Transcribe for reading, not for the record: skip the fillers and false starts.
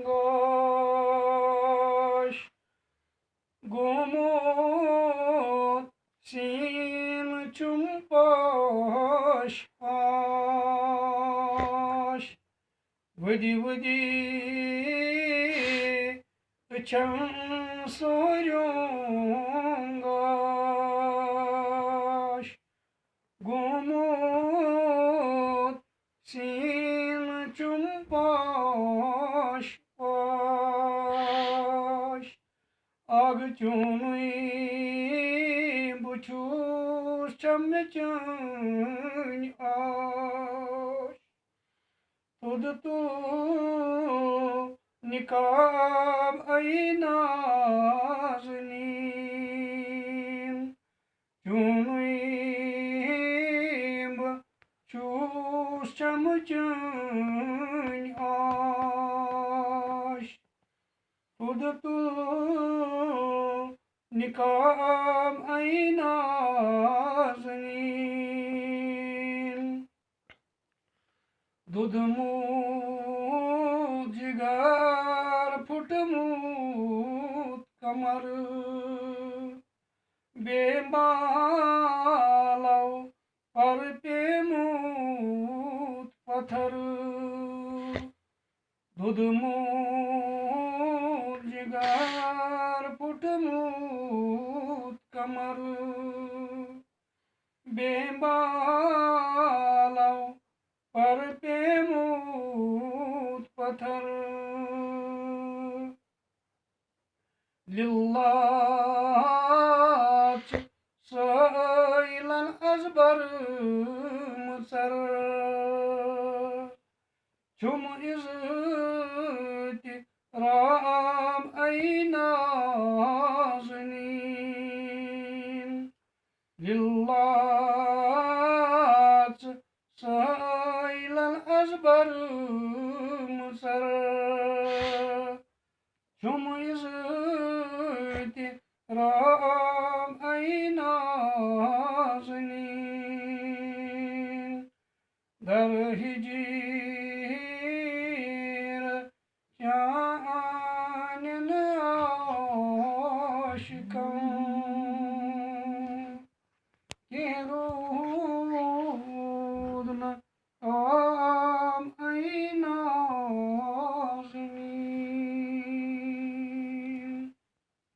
गोश गोमोत सीम चुम्पोश आश वदी वदी अचम सोर्योंगाश गोमोत सीम चुम्पोश आश आग चुनुई बुछूस चमचन आश तुद तो निकाब नाज़नीन चुनुई बुछूस चमचन आश तुद तो निकाब नाज़नीन दुधमूत जिगर फुटमूत कमर बेमालव पर पेमूत पत्थर दुधमूत जिगर फुटमूत कमर बेमालव पर पेमूत पत्थर लिल्लाह सैलन अजबर मुसर चुम इज़्ज़त राम नाज़नीन लिल्लाह सैलन अजबर मुसर चुम इज़्ज़त राम नाज़नीन दर हिजी